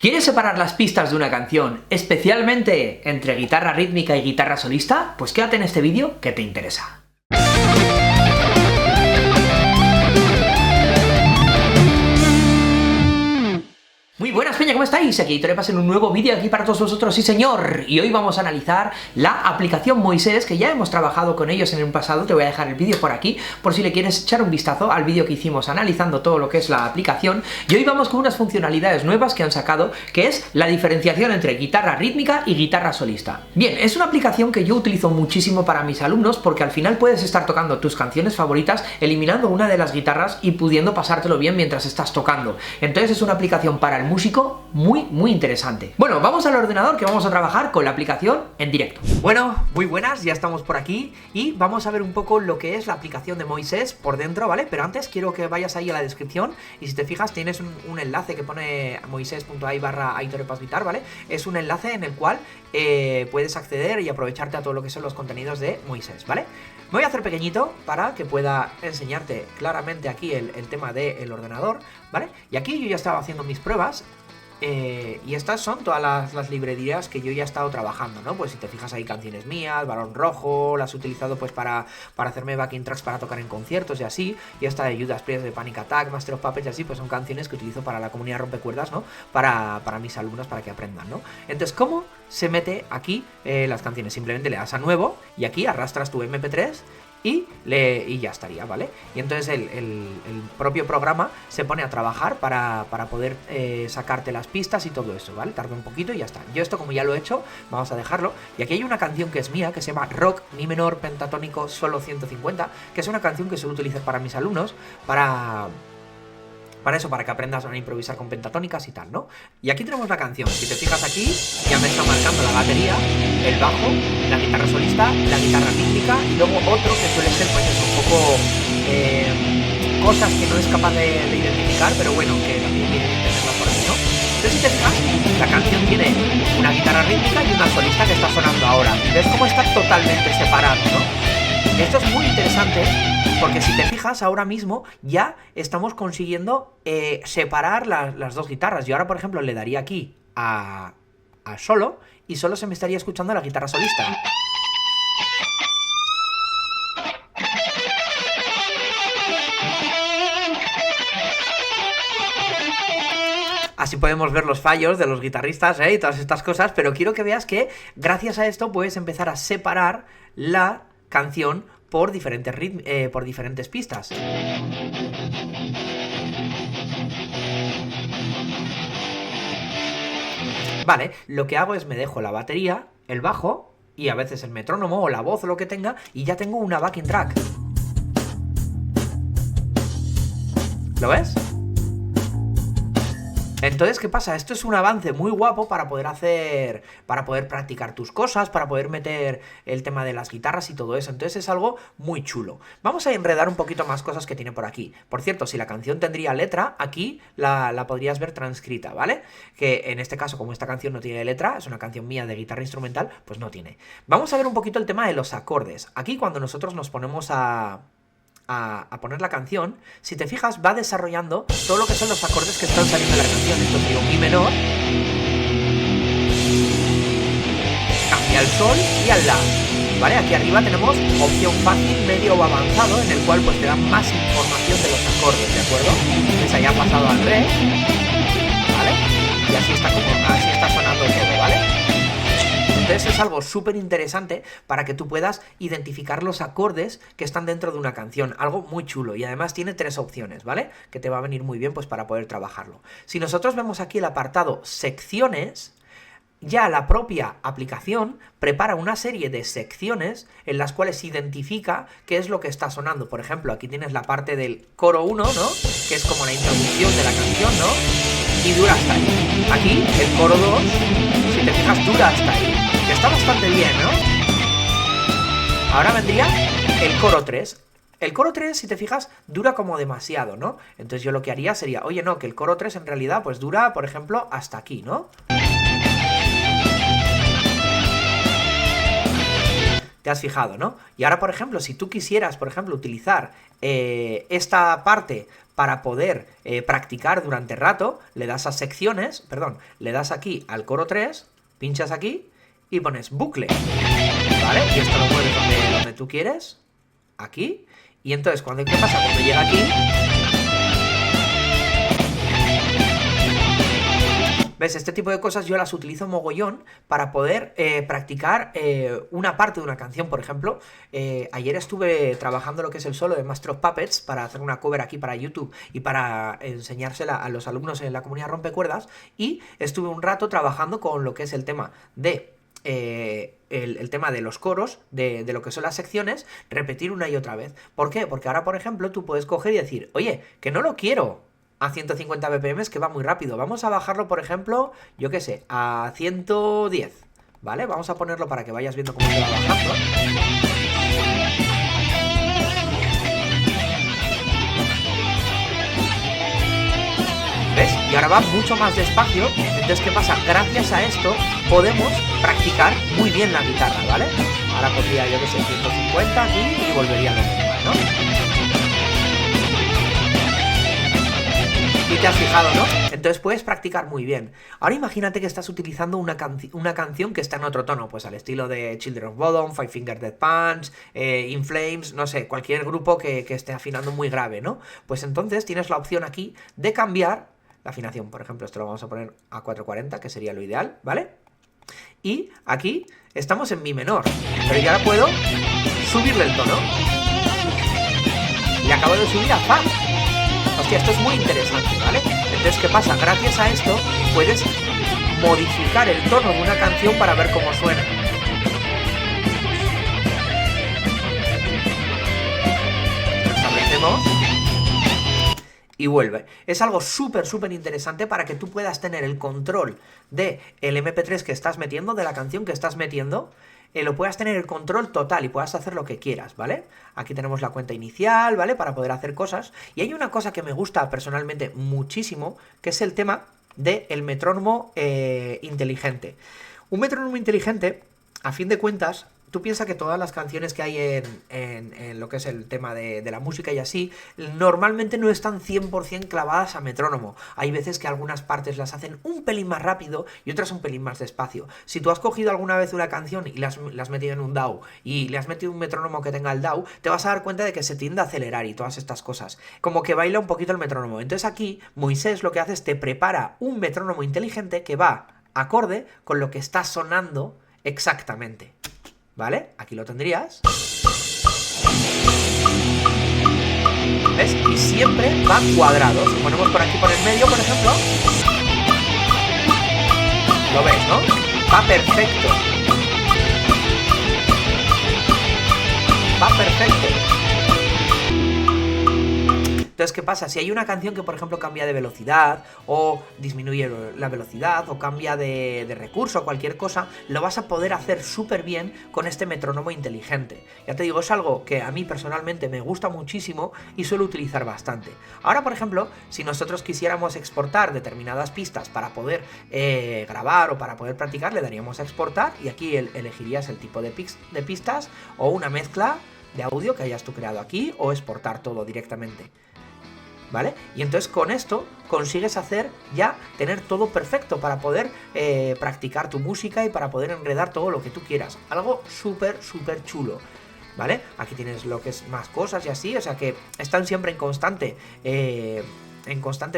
¿Quieres separar las pistas de una canción, especialmente entre guitarra rítmica y guitarra solista? Pues quédate en este vídeo que te interesa. Muy buenas, peña, ¿cómo estáis? Aquí Torepas en un nuevo vídeo aquí para todos vosotros, sí señor. Y hoy vamos a analizar la aplicación Moisés, que ya hemos trabajado con ellos en el pasado. Te voy a dejar el vídeo por aquí, por si le quieres echar un vistazo al vídeo que hicimos analizando todo lo que es la aplicación. Y hoy vamos con unas funcionalidades nuevas que han sacado, que es la diferenciación entre guitarra rítmica y guitarra solista. Bien, es una aplicación que yo utilizo muchísimo para mis alumnos, porque al final puedes estar tocando tus canciones favoritas, eliminando una de las guitarras y pudiendo pasártelo bien mientras estás tocando. Entonces es una aplicación para el músico muy interesante. Bueno, vamos al ordenador, que vamos a trabajar con la aplicación en directo. Bueno, muy buenas, ya estamos por aquí y vamos a ver un poco lo que es la aplicación de Moisés por dentro, ¿vale? Pero antes quiero que vayas ahí a la descripción y si te fijas tienes un enlace que pone moises.ai/aitorepasguitar, ¿vale? Es un enlace en el cual puedes acceder y aprovecharte a todo lo que son los contenidos de Moisés, ¿vale? Me voy a hacer pequeñito para que pueda enseñarte claramente aquí el tema del ordenador, ¿vale? Y aquí yo ya estaba haciendo mis pruebas. Y estas son todas las librerías que yo ya he estado trabajando, ¿no? Pues si te fijas hay canciones mías, Balón Rojo, las he utilizado pues para hacerme backing tracks para tocar en conciertos y así, y esta de Judas Priest, de Panic Attack, Master of Puppets y así, pues son canciones que utilizo para la comunidad rompecuerdas, ¿no? Para mis alumnos, para que aprendan, ¿no? Entonces, ¿cómo se mete aquí las canciones? Simplemente le das a nuevo y aquí arrastras tu MP3 y ya estaría, ¿vale? Y entonces el propio programa se pone a trabajar para poder sacarte las pistas y todo eso, ¿vale? Tarda un poquito y ya está. Yo esto como ya lo he hecho, vamos a dejarlo. Y aquí hay una canción que es mía, que se llama Rock, Mi menor, pentatónico, solo 150, que es una canción que suelo utilizar para mis alumnos, para eso, para que aprendas a improvisar con pentatónicas y tal, ¿no? Y aquí tenemos la canción. Si te fijas aquí, ya me está marcando la batería, el bajo, la guitarra solista, la guitarra rítmica y luego otro que suele ser, pues es un poco cosas que no es capaz de identificar, pero bueno, que también viene bien tenerla por aquí, ¿no? Entonces, si te fijas, la canción tiene una guitarra rítmica y una solista que está sonando ahora. Y ves cómo está totalmente separado, ¿no? Esto es muy interesante porque si te fijas ahora mismo ya estamos consiguiendo separar las dos guitarras. Yo ahora, por ejemplo, le daría aquí a solo y solo se me estaría escuchando la guitarra solista. Así podemos ver los fallos de los guitarristas, y todas estas cosas, pero quiero que veas que gracias a esto puedes empezar a separar la canción por diferentes pistas. Vale, lo que hago es me dejo la batería, el bajo y a veces el metrónomo o la voz o lo que tenga y ya tengo una backing track. ¿Lo ves? Entonces, ¿qué pasa? Esto es un avance muy guapo para poder practicar tus cosas, para poder meter el tema de las guitarras y todo eso. Entonces es algo muy chulo. Vamos a enredar un poquito más cosas que tiene por aquí. Por cierto, si la canción tendría letra, aquí la podrías ver transcrita, ¿vale? Que en este caso, como esta canción no tiene letra, es una canción mía de guitarra instrumental, pues no tiene. Vamos a ver un poquito el tema de los acordes. Aquí cuando nosotros nos ponemos a poner la canción, si te fijas va desarrollando todo lo que son los acordes que están saliendo de la canción. Esto sería un Mi menor, cambia al Sol y al La, ¿vale? Aquí arriba tenemos opción fácil, medio o avanzado, en el cual pues te da más información de los acordes, ¿de acuerdo? Entonces ahí ha pasado al Re, ¿vale? Y así está sonando todo, ¿vale? Entonces es algo súper interesante para que tú puedas identificar los acordes que están dentro de una canción, algo muy chulo, y además tiene 3 opciones, ¿vale? Que te va a venir muy bien pues para poder trabajarlo. Si nosotros vemos aquí el apartado secciones, ya la propia aplicación prepara una serie de secciones en las cuales identifica qué es lo que está sonando. Por ejemplo, aquí tienes la parte del coro 1, ¿no? Que es como la introducción de la canción, ¿no? Y dura hasta ahí. Aquí, el coro 2, si te fijas, dura hasta ahí. Que está bastante bien, ¿no? Ahora vendría el coro 3. El coro 3, si te fijas, dura como demasiado, ¿no? Entonces yo lo que haría sería, oye, no, que el coro 3 en realidad pues dura, por ejemplo, hasta aquí, ¿no? ¿Te has fijado, no? Y ahora, por ejemplo, si tú quisieras, por ejemplo, utilizar esta parte para poder practicar durante rato, le das a secciones, perdón, le das aquí al coro 3, pinchas aquí y pones bucle, ¿vale? Y esto lo mueves donde tú quieres, aquí, y entonces, ¿qué pasa? Cuando llega aquí, ¿ves? Este tipo de cosas yo las utilizo mogollón para poder practicar una parte de una canción. Por ejemplo, ayer estuve trabajando lo que es el solo de Master of Puppets para hacer una cover aquí para YouTube y para enseñársela a los alumnos en la comunidad Rompecuerdas, y estuve un rato trabajando con lo que es el tema de el tema de los coros, de lo que son las secciones, repetir una y otra vez. ¿Por qué? Porque ahora, por ejemplo, tú puedes coger y decir, oye, que no lo quiero a 150 BPM, que va muy rápido. Vamos a bajarlo, por ejemplo, yo qué sé, a 110, ¿vale? Vamos a ponerlo para que vayas viendo cómo se va bajando. ¿Ves? Y ahora va mucho más despacio. Entonces, ¿qué pasa? Gracias a esto podemos practicar muy bien la guitarra, ¿vale? Ahora pondría, yo qué sé, 150 aquí y volvería a lo normal, ¿no? Y te has fijado, ¿no? Entonces puedes practicar muy bien. Ahora imagínate que estás utilizando una canción que está en otro tono, pues al estilo de Children of Bodom, Five Finger Death Punch, In Flames, no sé, cualquier grupo que esté afinando muy grave, ¿no? Pues entonces tienes la opción aquí de cambiar la afinación. Por ejemplo, esto lo vamos a poner a 440, que sería lo ideal, ¿vale? Y aquí estamos en mi menor, pero ya ahora puedo subirle el tono. Y acabo de subir a fa. Hostia, esto es muy interesante, ¿vale? Entonces, ¿qué pasa? Gracias a esto puedes modificar el tono de una canción para ver cómo suena. Establecemos y vuelve. Es algo súper interesante para que tú puedas tener el control del MP3 que estás metiendo, de la canción que estás metiendo, lo puedas tener el control total y puedas hacer lo que quieras, ¿vale? Aquí tenemos la cuenta inicial, ¿vale? Para poder hacer cosas. Y hay una cosa que me gusta personalmente muchísimo, que es el tema del metrónomo inteligente. Un metrónomo inteligente, a fin de cuentas, tú piensas que todas las canciones que hay en lo que es el tema de la música y así, normalmente no están 100% clavadas a metrónomo. Hay veces que algunas partes las hacen un pelín más rápido y otras un pelín más despacio. Si tú has cogido alguna vez una canción y la has metido en un DAW y le has metido un metrónomo que tenga el DAW, te vas a dar cuenta de que se tiende a acelerar y todas estas cosas. Como que baila un poquito el metrónomo. Entonces aquí, Moisés lo que hace es te prepara un metrónomo inteligente que va acorde con lo que está sonando exactamente. ¿Vale? Aquí lo tendrías. ¿Ves? Y siempre va cuadrado. Si ponemos por aquí por el medio, por ejemplo, lo ves, ¿no? Va perfecto. Va perfecto. Entonces, ¿qué pasa? Si hay una canción que, por ejemplo, cambia de velocidad, o disminuye la velocidad, o cambia de recurso, o cualquier cosa, lo vas a poder hacer súper bien con este metrónomo inteligente. Ya te digo, es algo que a mí personalmente me gusta muchísimo y suelo utilizar bastante. Ahora, por ejemplo, si nosotros quisiéramos exportar determinadas pistas para poder grabar o para poder practicar, le daríamos a exportar y aquí elegirías el tipo de pistas o una mezcla de audio que hayas tú creado aquí o exportar todo directamente. ¿Vale? Y entonces con esto consigues tener todo perfecto para poder practicar tu música y para poder enredar todo lo que tú quieras. Algo súper chulo, ¿vale? Aquí tienes lo que es más cosas y así, o sea que están siempre en constante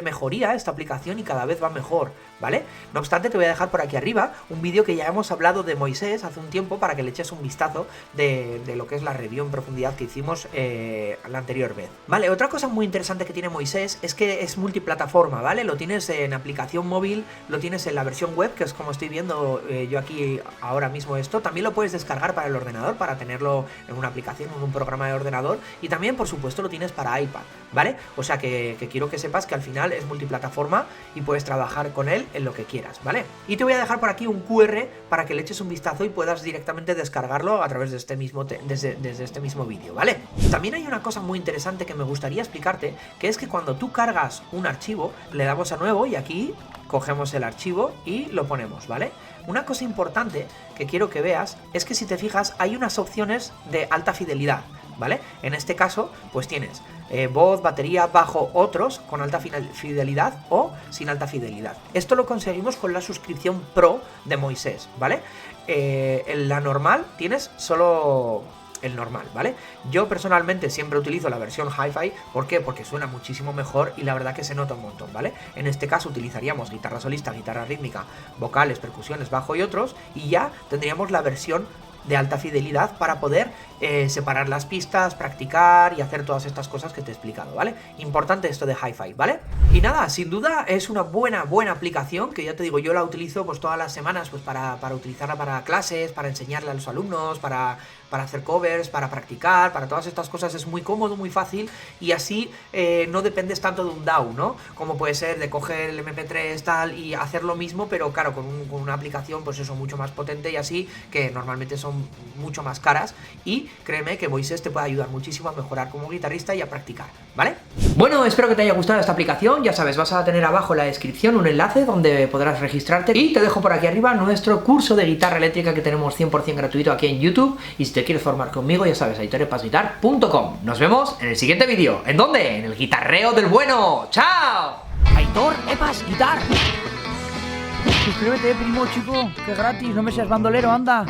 mejoría esta aplicación y cada vez va mejor, ¿vale? No obstante, te voy a dejar por aquí arriba un vídeo que ya hemos hablado de Moisés hace un tiempo para que le eches un vistazo de lo que es la review en profundidad que hicimos la anterior vez. Vale, otra cosa muy interesante que tiene Moisés es que es multiplataforma, ¿vale? Lo tienes en aplicación móvil, lo tienes en la versión web, que es como estoy viendo yo aquí ahora mismo esto. También lo puedes descargar para el ordenador, para tenerlo en una aplicación, en un programa de ordenador. Y también, por supuesto, lo tienes para iPad, ¿vale? O sea que quiero que sepas sepas que al final es multiplataforma y puedes trabajar con él en lo que quieras, ¿vale? Y te voy a dejar por aquí un QR para que le eches un vistazo y puedas directamente descargarlo a través de este mismo desde este mismo vídeo, ¿vale? También hay una cosa muy interesante que me gustaría explicarte, que es que cuando tú cargas un archivo, le damos a nuevo y aquí cogemos el archivo y lo ponemos, ¿vale? Una cosa importante que quiero que veas es que si te fijas hay unas opciones de alta fidelidad, ¿vale? En este caso, pues tienes voz, batería, bajo, otros con alta fidelidad o sin alta fidelidad. Esto lo conseguimos con la suscripción Pro de Moisés, ¿vale? En la normal tienes solo el normal, ¿vale? Yo personalmente siempre utilizo la versión Hi-Fi. ¿Por qué? Porque suena muchísimo mejor y la verdad que se nota un montón, ¿vale? En este caso utilizaríamos guitarra solista, guitarra rítmica, vocales, percusiones, bajo y otros, y ya tendríamos la versión de alta fidelidad para poder separar las pistas, practicar y hacer todas estas cosas que te he explicado, ¿vale? Importante esto de Hi-Fi, ¿vale? Y nada, sin duda es una buena aplicación que ya te digo, yo la utilizo pues todas las semanas pues para utilizarla para clases, para enseñarle a los alumnos, para hacer covers, para practicar, para todas estas cosas. Es muy cómodo, muy fácil y así no dependes tanto de un DAW, ¿no? Como puede ser de coger el MP3 tal y hacer lo mismo, pero claro, con una aplicación pues eso mucho más potente y así, que normalmente son mucho más caras, y créeme que Moisés te puede ayudar muchísimo a mejorar como guitarrista y a practicar, ¿vale? Bueno, espero que te haya gustado esta aplicación. Ya sabes, vas a tener abajo en la descripción un enlace donde podrás registrarte y te dejo por aquí arriba nuestro curso de guitarra eléctrica que tenemos 100% gratuito aquí en YouTube, y si te quieres formar conmigo, ya sabes, aitorepazguitar.com. Nos vemos en el siguiente vídeo. ¿En dónde? En el guitarreo del bueno. ¡Chao! Aitor Epas Guitar. Suscríbete, primo, chico, que es gratis, no me seas bandolero, anda.